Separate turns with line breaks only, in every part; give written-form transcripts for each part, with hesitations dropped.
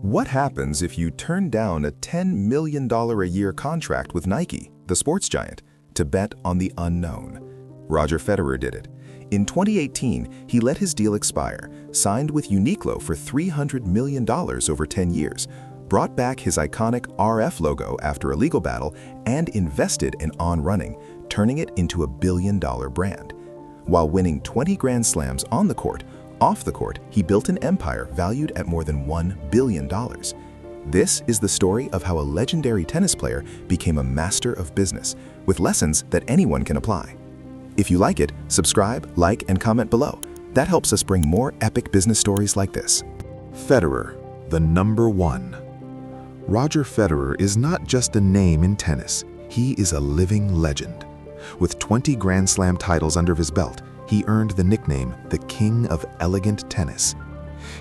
What happens if you turn down a $10 million a year contract with Nike, the sports giant, to bet on the unknown? Roger Federer did it. In 2018, he let his deal expire, signed with Uniqlo for $300 million over 10 years, brought back his iconic RF logo after a legal battle, and invested in On Running, turning it into a billion-dollar brand. While winning 20 Grand Slams on the court, off the court, he built an empire valued at more than $1 billion. This is the story of how a legendary tennis player became a master of business, with lessons that anyone can apply. If you like it, subscribe, like, and comment below. That helps us bring more epic business stories like this.
Federer, the number one. Roger Federer is not just a name in tennis, he is a living legend. With 20 Grand Slam titles under his belt, he earned the nickname the King of Elegant Tennis.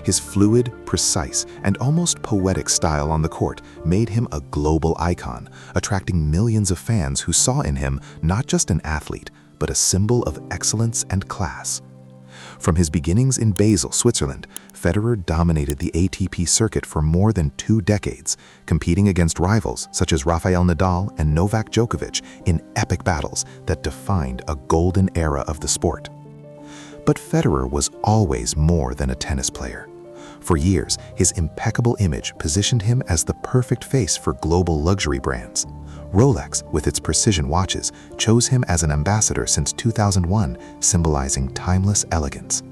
His fluid, precise, and almost poetic style on the court made him a global icon, attracting millions of fans who saw in him not just an athlete, but a symbol of excellence and class. From his beginnings in Basel, Switzerland, Federer dominated the ATP circuit for more than 2 decades, competing against rivals such as Rafael Nadal and Novak Djokovic in epic battles that defined a golden era of the sport. But Federer was always more than a tennis player. For years, his impeccable image positioned him as the perfect face for global luxury brands. Rolex, with its precision watches, chose him as an ambassador since 2001, symbolizing timeless elegance.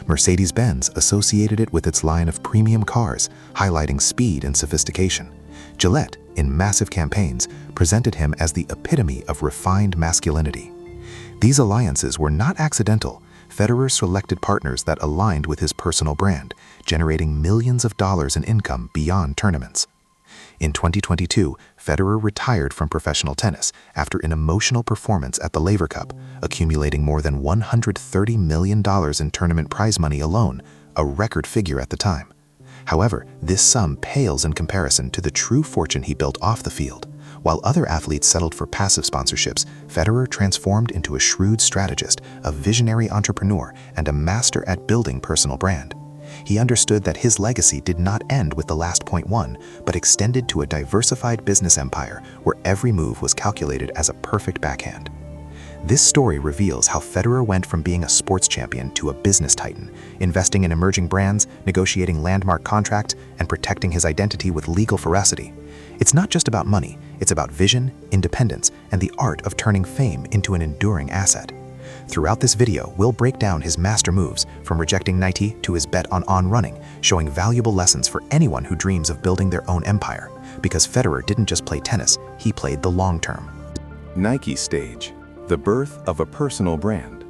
Mercedes-Benz associated it with its line of premium cars, highlighting speed and sophistication. Gillette, in massive campaigns, presented him as the epitome of refined masculinity. These alliances were not accidental. Federer selected partners that aligned with his personal brand, generating millions of dollars in income beyond tournaments. In 2022, Federer retired from professional tennis after an emotional performance at the Laver Cup, accumulating more than $130 million in tournament prize money alone, a record figure at the time. However, this sum pales in comparison to the true fortune he built off the field. While other athletes settled for passive sponsorships, Federer transformed into a shrewd strategist, a visionary entrepreneur, and a master at building personal brand. He understood that his legacy did not end with the last point won, but extended to a diversified business empire where every move was calculated as a perfect backhand. This story reveals how Federer went from being a sports champion to a business titan, investing in emerging brands, negotiating landmark contracts, and protecting his identity with legal veracity. It's not just about money, it's about vision, independence, and the art of turning fame into an enduring asset. Throughout this video, we'll break down his master moves, from rejecting Nike to his bet on running, showing valuable lessons for anyone who dreams of building their own empire. Because Federer didn't just play tennis, he played the long term.
Nike stage, the birth of a personal brand.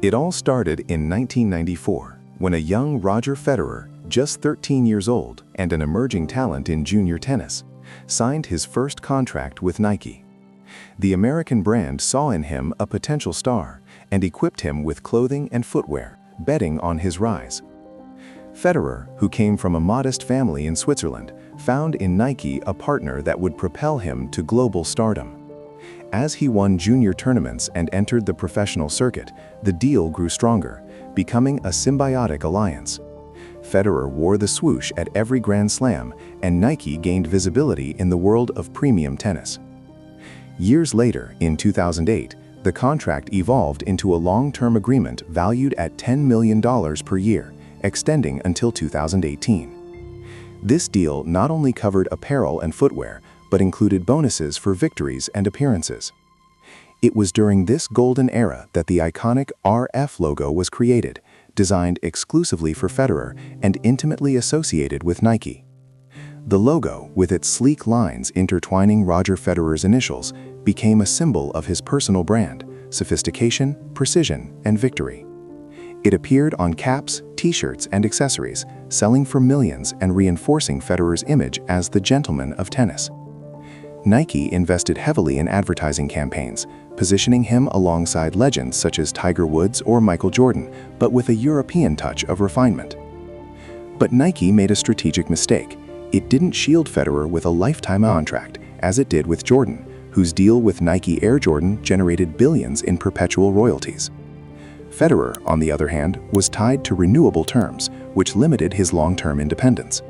It all started in 1994, when a young Roger Federer, just 13 years old and an emerging talent in junior tennis, signed his first contract with Nike. The American brand saw in him a potential star and equipped him with clothing and footwear, betting on his rise. Federer, who came from a modest family in Switzerland, found in Nike a partner that would propel him to global stardom. As he won junior tournaments and entered the professional circuit, the deal grew stronger, becoming a symbiotic alliance. Federer wore the swoosh at every Grand Slam, and Nike gained visibility in the world of premium tennis. Years later, in 2008, the contract evolved into a long-term agreement valued at $10 million per year, extending until 2018. This deal not only covered apparel and footwear, but included bonuses for victories and appearances. It was during this golden era that the iconic RF logo was created, designed exclusively for Federer and intimately associated with Nike. The logo, with its sleek lines intertwining Roger Federer's initials, became a symbol of his personal brand, sophistication, precision, and victory. It appeared on caps, t-shirts, and accessories, selling for millions and reinforcing Federer's image as the gentleman of tennis. Nike invested heavily in advertising campaigns, positioning him alongside legends such as Tiger Woods or Michael Jordan, but with a European touch of refinement. But Nike made a strategic mistake. It didn't shield Federer with a lifetime contract, as it did with Jordan, whose deal with Nike Air Jordan generated billions in perpetual royalties. Federer, on the other hand, was tied to renewable terms, which limited his long-term independence.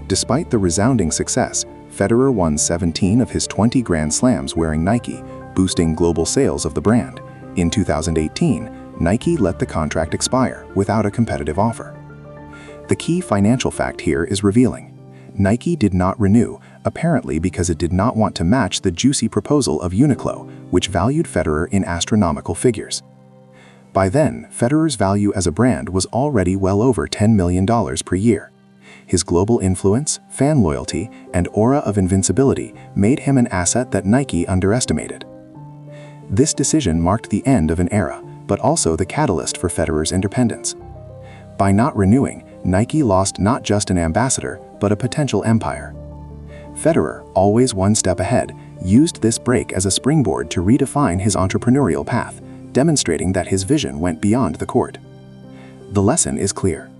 Despite the resounding success, Federer won 17 of his 20 Grand Slams wearing Nike, boosting global sales of the brand. In 2018, Nike let the contract expire without a competitive offer. The key financial fact here is revealing. Nike did not renew, apparently because it did not want to match the juicy proposal of Uniqlo, which valued Federer in astronomical figures. By then, Federer's value as a brand was already well over $10 million per year. His global influence, fan loyalty, and aura of invincibility made him an asset that Nike underestimated. This decision marked the end of an era, but also the catalyst for Federer's independence. By not renewing, Nike lost not just an ambassador, but a potential empire. Federer, always one step ahead, used this break as a springboard to redefine his entrepreneurial path, demonstrating that his vision went beyond the court. The lesson is clear.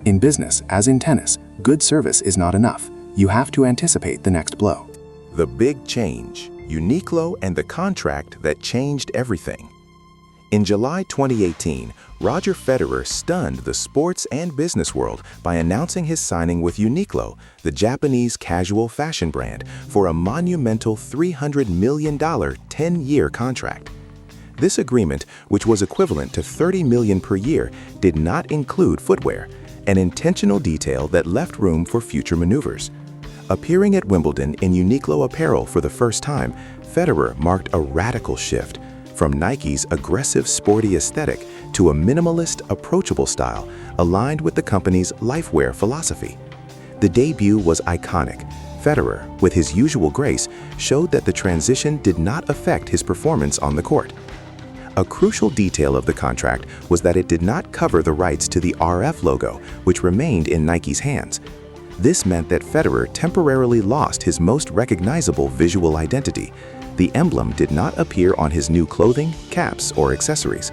In business, as in tennis, good service is not enough. You have to anticipate the next blow.
The big change, Uniqlo and the contract that changed everything. In July 2018, Roger Federer stunned the sports and business world by announcing his signing with Uniqlo, the Japanese casual fashion brand, for a monumental $300 million 10-year contract. This agreement, which was equivalent to $30 million per year, did not include footwear, an intentional detail that left room for future maneuvers. Appearing at Wimbledon in Uniqlo apparel for the first time, Federer marked a radical shift from Nike's aggressive sporty aesthetic to a minimalist, approachable style aligned with the company's lifewear philosophy. The debut was iconic. Federer, with his usual grace, showed that the transition did not affect his performance on the court. A crucial detail of the contract was that it did not cover the rights to the RF logo, which remained in Nike's hands. This meant that Federer temporarily lost his most recognizable visual identity. The emblem did not appear on his new clothing, caps, or accessories.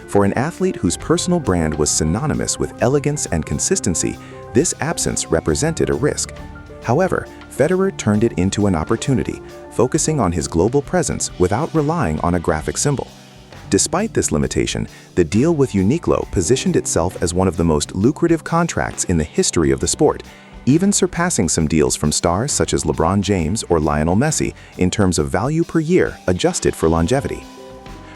For an athlete whose personal brand was synonymous with elegance and consistency, this absence represented a risk. However, Federer turned it into an opportunity, focusing on his global presence without relying on a graphic symbol. Despite this limitation, the deal with Uniqlo positioned itself as one of the most lucrative contracts in the history of the sport, even surpassing some deals from stars such as LeBron James or Lionel Messi in terms of value per year adjusted for longevity.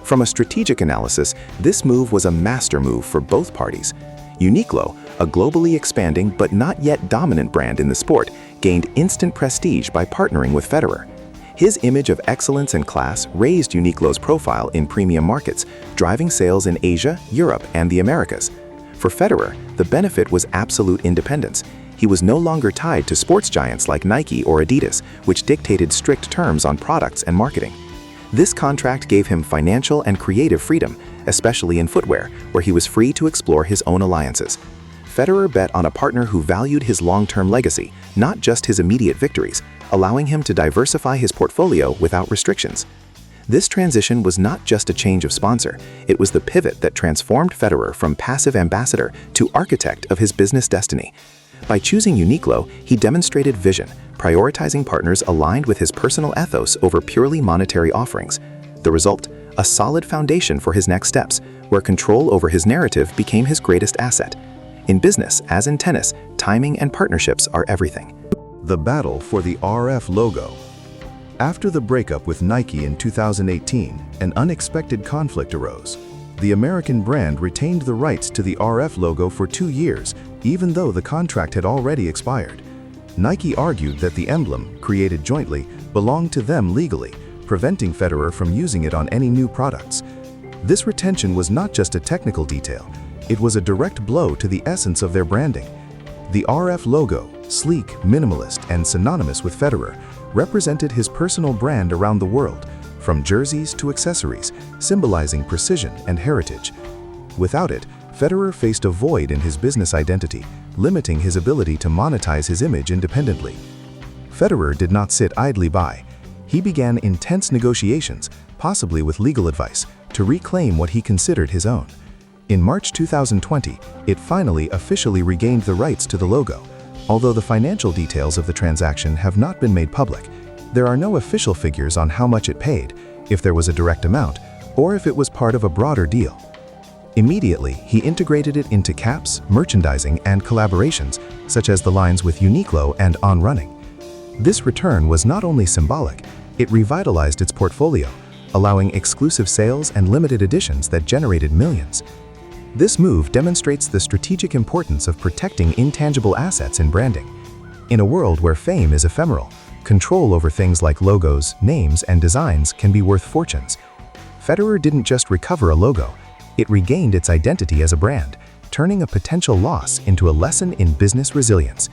From a strategic analysis, this move was a master move for both parties. Uniqlo, a globally expanding but not yet dominant brand in the sport, gained instant prestige by partnering with Federer. His image of excellence and class raised Uniqlo's profile in premium markets, driving sales in Asia, Europe, and the Americas. For Federer, the benefit was absolute independence. He was no longer tied to sports giants like Nike or Adidas, which dictated strict terms on products and marketing. This contract gave him financial and creative freedom, especially in footwear, where he was free to explore his own alliances. Federer bet on a partner who valued his long-term legacy, not just his immediate victories, allowing him to diversify his portfolio without restrictions. This transition was not just a change of sponsor, it was the pivot that transformed Federer from passive ambassador to architect of his business destiny. By choosing Uniqlo, he demonstrated vision, prioritizing partners aligned with his personal ethos over purely monetary offerings. The result? A solid foundation for his next steps, where control over his narrative became his greatest asset. In business, as in tennis, timing and partnerships are everything.
The battle for the RF logo. After the breakup with Nike in 2018, an unexpected conflict arose. The American brand retained the rights to the RF logo for 2 years, even though the contract had already expired. Nike argued that the emblem, created jointly, belonged to them legally, preventing Federer from using it on any new products. This retention was not just a technical detail, it was a direct blow to the essence of their branding. The RF logo, sleek, minimalist, and synonymous with Federer, represented his personal brand around the world, from jerseys to accessories, symbolizing precision and heritage. Without it, Federer faced a void in his business identity, limiting his ability to monetize his image independently. Federer did not sit idly by. He began intense negotiations, possibly with legal advice, to reclaim what he considered his own. In March 2020, it finally officially regained the rights to the logo. Although the financial details of the transaction have not been made public, there are no official figures on how much it paid, if there was a direct amount, or if it was part of a broader deal.
Immediately, he integrated it into caps, merchandising, and collaborations, such as the lines with Uniqlo and On Running. This return was not only symbolic, it revitalized its portfolio, allowing exclusive sales and limited editions that generated millions. This move demonstrates the strategic importance of protecting intangible assets in branding. In a world where fame is ephemeral, control over things like logos, names, and designs can be worth fortunes. FEDERER didn't just recover a logo, it regained its identity as a brand, turning a potential loss into a lesson in business resilience.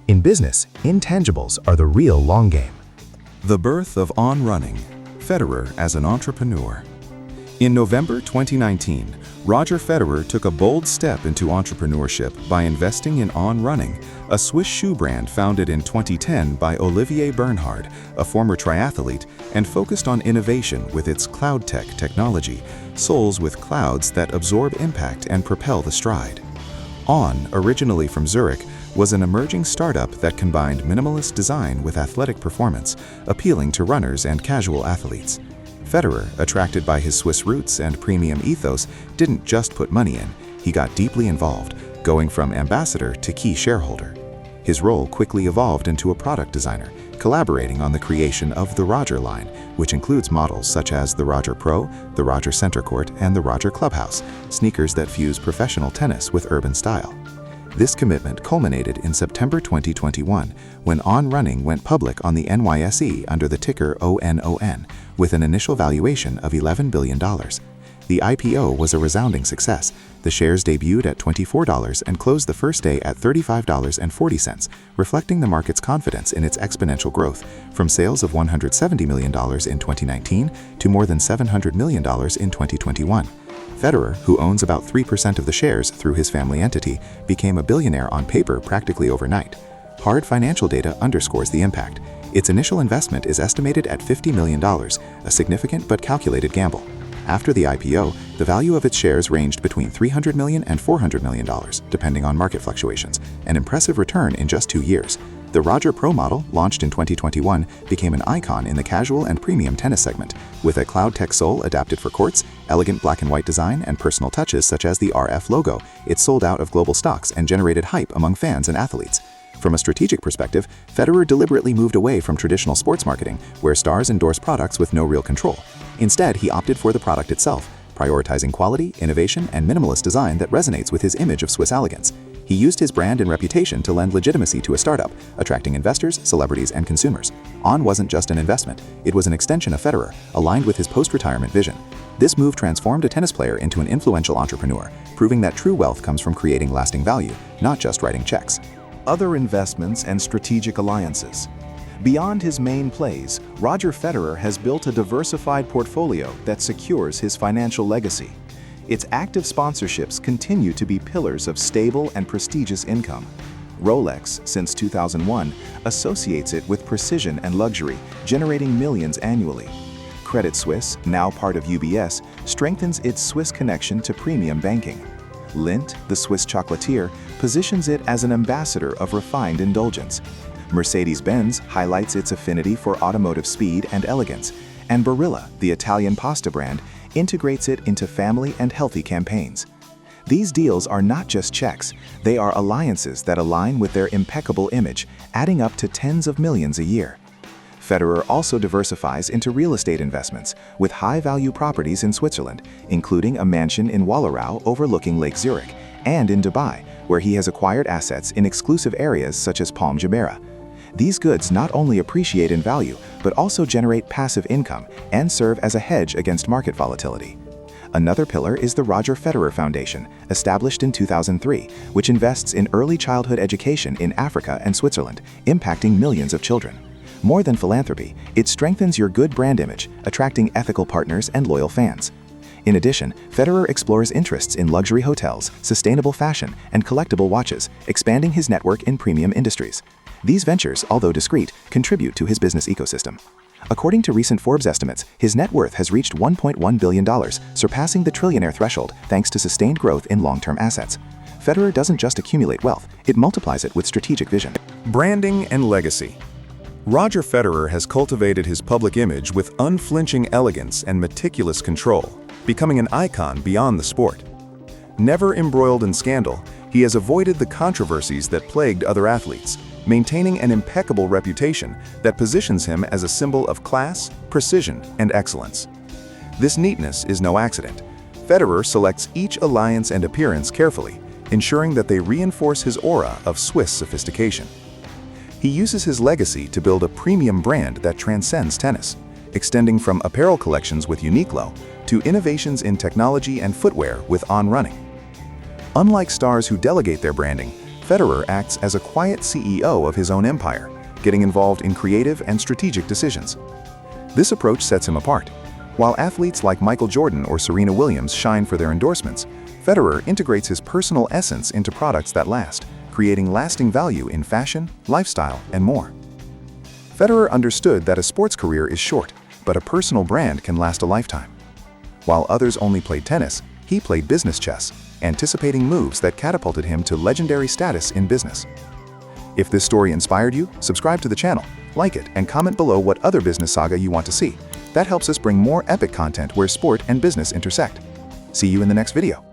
In business, intangibles are the real long game.
The birth of On Running, FEDERER as an entrepreneur. In November 2019, Roger Federer took a bold step into entrepreneurship by investing in On Running, a Swiss shoe brand founded in 2010 by Olivier Bernhard, a former triathlete, and focused on innovation with its CloudTech technology, soles with clouds that absorb impact and propel the stride. On, originally from Zurich, was an emerging startup that combined minimalist design with athletic performance, appealing to runners and casual athletes. FEDERER, attracted by his Swiss roots and premium ethos, didn't just put money in, he got deeply involved, going from ambassador to key shareholder. His role quickly evolved into a product designer, collaborating on the creation of the Roger line, which includes models such as the Roger Pro, the Roger Center Court, and the Roger Clubhouse, sneakers that fuse professional tennis with urban style. This commitment culminated in September 2021, when On Running went public on the NYSE under the ticker ONON, with an initial valuation of $11 billion. The IPO was a resounding success. The shares debuted at $24 and closed the first day at $35.40, reflecting the market's confidence in its exponential growth, from sales of $170 million in 2019 to more than $700 million in 2021. FEDERER, who owns about 3% of the shares through his family entity, became a billionaire on paper practically overnight. Hard financial data underscores the impact. Its initial investment is estimated at $50 million, a significant but calculated gamble. After the IPO, the value of its shares ranged between $300 million and $400 million, depending on market fluctuations, an impressive return in just 2 years. The Roger Pro model, launched in 2021, became an icon in the casual and premium tennis segment, with a CloudTech sole adapted for courts, elegant black and white design, and personal touches such as the RF logo. It sold out of global stocks and generated hype among fans and athletes. From a strategic perspective, FEDERER deliberately moved away from traditional sports marketing, where stars endorse products with no real control. Instead, he opted for the product itself, prioritizing quality, innovation, and minimalist design that resonates with his image of Swiss elegance. He used his brand and reputation to lend legitimacy to a startup, attracting investors, celebrities, and consumers. On wasn't just an investment, it was an extension of FEDERER, aligned with his post-retirement vision. This move transformed a tennis player into an influential entrepreneur, proving that true wealth comes from creating lasting value, not just writing checks. Other investments and strategic alliances. Beyond his main plays, Roger Federer has built a diversified portfolio that secures his financial legacy. Its active sponsorships continue to be pillars of stable and prestigious income. Rolex, since 2001, associates it with precision and luxury, generating millions annually. Credit Suisse, now part of UBS, strengthens its Swiss connection to premium banking. Lindt, the Swiss chocolatier, positions it as an ambassador of refined indulgence. Mercedes-Benz highlights its affinity for automotive speed and elegance, and Barilla, the Italian pasta brand, integrates it into family and healthy campaigns. These deals are not just checks, they are alliances that align with their impeccable image, adding up to tens of millions a year. FEDERER also diversifies into real estate investments, with high-value properties in Switzerland, including a mansion in Wallerau overlooking Lake Zurich, and in Dubai, where he has acquired assets in exclusive areas such as Palm Jumeirah. These goods not only appreciate in value, but also generate passive income and serve as a hedge against market volatility. Another pillar is the Roger Federer Foundation, established in 2003, which invests in early childhood education in Africa and Switzerland, impacting millions of children. More than philanthropy, it strengthens your good brand image, attracting ethical partners and loyal fans. In addition, FEDERER explores interests in luxury hotels, sustainable fashion, and collectible watches, expanding his network in premium industries. These ventures, although discreet, contribute to his business ecosystem. According to recent Forbes estimates, his net worth has reached $1.1 billion, surpassing the trillionaire threshold thanks to sustained growth in long-term assets. FEDERER doesn't just accumulate wealth, it multiplies it with strategic vision. Branding and legacy. Roger Federer has cultivated his public image with unflinching elegance and meticulous control, becoming an icon beyond the sport.
Never embroiled in scandal, he has avoided the controversies that plagued other athletes, maintaining an impeccable reputation that positions him as a symbol of class, precision, and excellence. This neatness is no accident. Federer selects each alliance and appearance carefully, ensuring that they reinforce his aura of Swiss sophistication. He uses his legacy to build a premium brand that transcends tennis, extending from apparel collections with Uniqlo to innovations in technology and footwear with On Running. Unlike stars who delegate their branding, Federer acts as a quiet CEO of his own empire, getting involved in creative and strategic decisions. This approach sets him apart. While athletes like Michael Jordan or Serena Williams shine for their endorsements, Federer integrates his personal essence into products that last, creating lasting value in fashion, lifestyle, and more. Federer understood that a sports career is short, but a personal brand can last a lifetime. While others only played tennis, he played business chess, anticipating moves that catapulted him to legendary status in business. If this story inspired you, subscribe to the channel, like it, and comment below what other business saga you want to see. That helps us bring more epic content where sport and business intersect. See you in the next video.